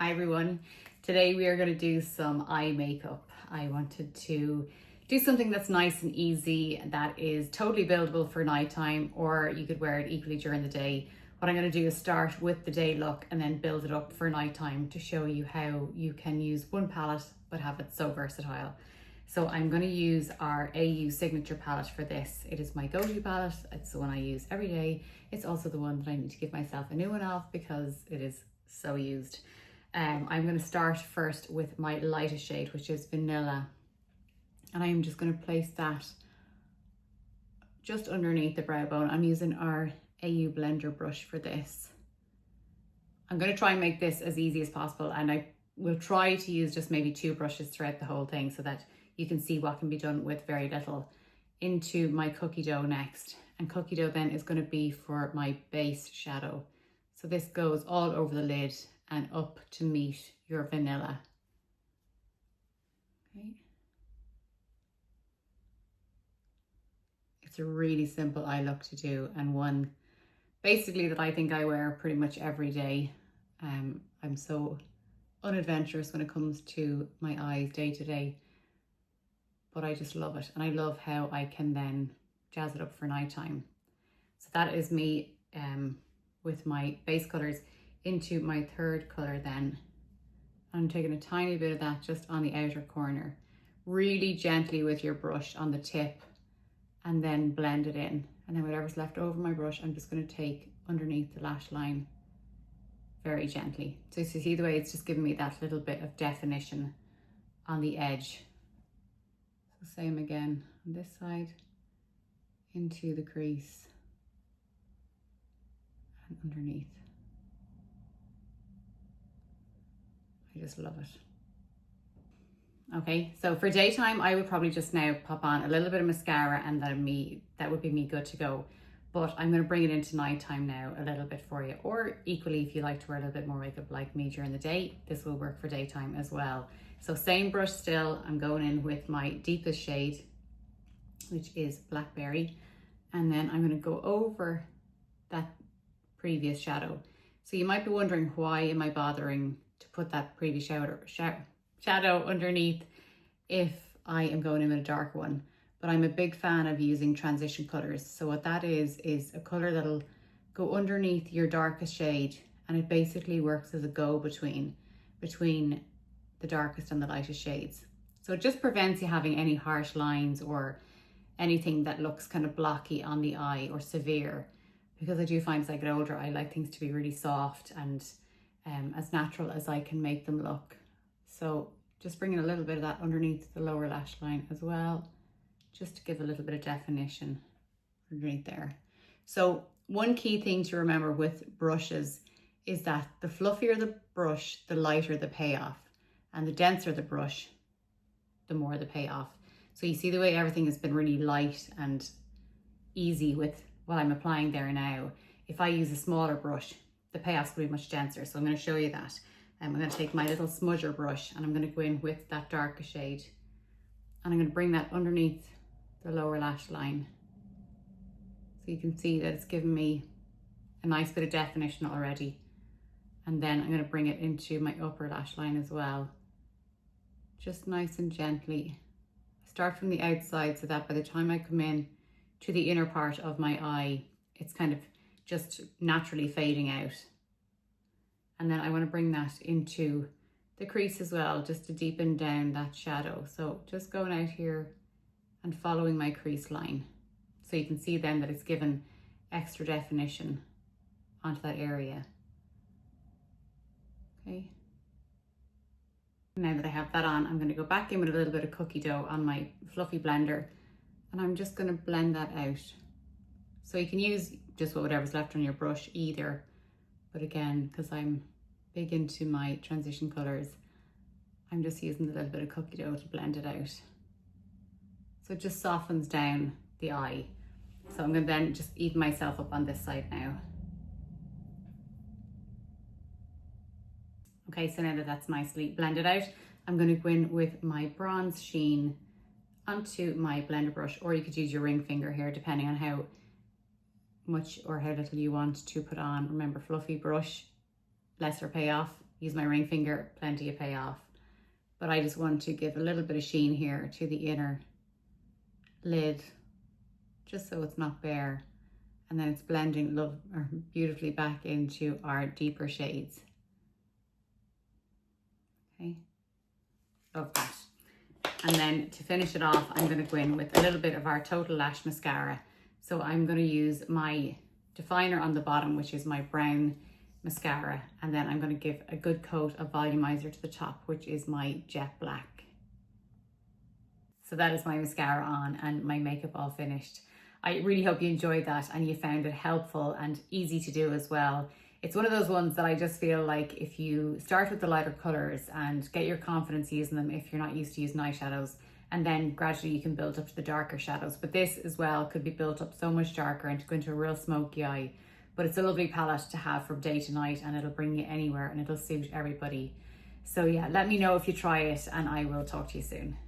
Hi everyone, today we are going to do some eye makeup. I wanted to do something that's nice and easy, that is totally buildable for nighttime, or you could wear it equally during the day. What I'm going to do is start with the day look and then build it up for nighttime to show you how you can use one palette but have it so versatile. So I'm going to use our Ayu Signature palette for this. It is my go-to palette. It's the one I use every day. It's also the one that I need to give myself a new one of because it is so used. I'm going to start first with my lightest shade, which is Vanilla. And I'm just going to place that just underneath the brow bone. I'm using our Ayu blender brush for this. I'm going to try and make this as easy as possible, and I will try to use just maybe 2 brushes throughout the whole thing so that you can see what can be done with very little. Into my cookie dough next, and cookie dough then is going to be for my base shadow. So this goes all over the lid and up to meet your vanilla. Okay. It's a really simple eye look to do, and one basically that I think I wear pretty much every day. I'm so unadventurous when it comes to my eyes day to day, but I just love it, and I love how I can then jazz it up for nighttime. So that is me with my base colors. Into my third color then, I'm taking a tiny bit of that just on the outer corner, really gently with your brush on the tip, and then blend it in. And then whatever's left over my brush, I'm just going to take underneath the lash line very gently. So you see the way it's just giving me that little bit of definition on the edge. So same again on this side, into the crease and underneath. I just love it. Okay, so for daytime, I would probably just now pop on a little bit of mascara, and that would be me good to go. But I'm going to bring it into nighttime now a little bit for you. Or equally, if you like to wear a little bit more makeup like me during the day, this will work for daytime as well. So same brush still, I'm going in with my deepest shade, which is Blackberry. And then I'm going to go over that previous shadow. So you might be wondering, why am I bothering to put that previous shadow underneath if I am going in with a darker one? But I'm a big fan of using transition colors. So what that is a color that'll go underneath your darkest shade, and it basically works as a go-between between the darkest and the lightest shades. So it just prevents you having any harsh lines or anything that looks kind of blocky on the eye or severe, because I do find as I get older, I like things to be really soft and as natural as I can make them look. So just bringing a little bit of that underneath the lower lash line as well, just to give a little bit of definition underneath there. So one key thing to remember with brushes is that the fluffier the brush, the lighter the payoff, and the denser the brush, the more the payoff. So you see the way everything has been really light and easy with what I'm applying there now. If I use a smaller brush, the payoff's will be much denser. So I'm going to show you that. I'm going to take my little smudger brush, and I'm going to go in with that darker shade, and I'm going to bring that underneath the lower lash line. So you can see that it's given me a nice bit of definition already. And then I'm going to bring it into my upper lash line as well, just nice and gently. Start from the outside so that by the time I come in to the inner part of my eye, it's kind of just naturally fading out. And then I want to bring that into the crease as well, just to deepen down that shadow. So just going out here and following my crease line. So you can see then that it's given extra definition onto that area. Okay. Now that I have that on, I'm going to go back in with a little bit of cookie dough on my fluffy blender, and I'm just going to blend that out. So you can use just whatever's left on your brush either, but again, because I'm big into my transition colors, I'm just using a little bit of cookie dough to blend it out. So it just softens down the eye. So I'm going to then just even myself up on this side now. Okay, so now that that's nicely blended out, I'm going to go in with my bronze sheen onto my blender brush, or you could use your ring finger here depending on how much or how little you want to put on. Remember, fluffy brush, lesser payoff. use my ring finger, plenty of payoff. But I just want to give a little bit of sheen here to the inner lid, just so it's not bare. And then it's blending beautifully back into our deeper shades. Okay, love that. And then to finish it off, I'm going to go in with a little bit of our Total Lash mascara. So I'm going to use my definer on the bottom, which is my brown mascara, and then I'm going to give a good coat of volumizer to the top, which is my jet black. So that is my mascara on and my makeup all finished. I really hope you enjoyed that and you found it helpful and easy to do as well. It's one of those ones that I just feel like if you start with the lighter colors and get your confidence using them, if you're not used to using eyeshadows, and then gradually you can build up to the darker shadows. But this as well could be built up so much darker and to go into a real smoky eye. But it's a lovely palette to have from day to night, and it'll bring you anywhere and it'll suit everybody. So yeah, let me know if you try it and I will talk to you soon.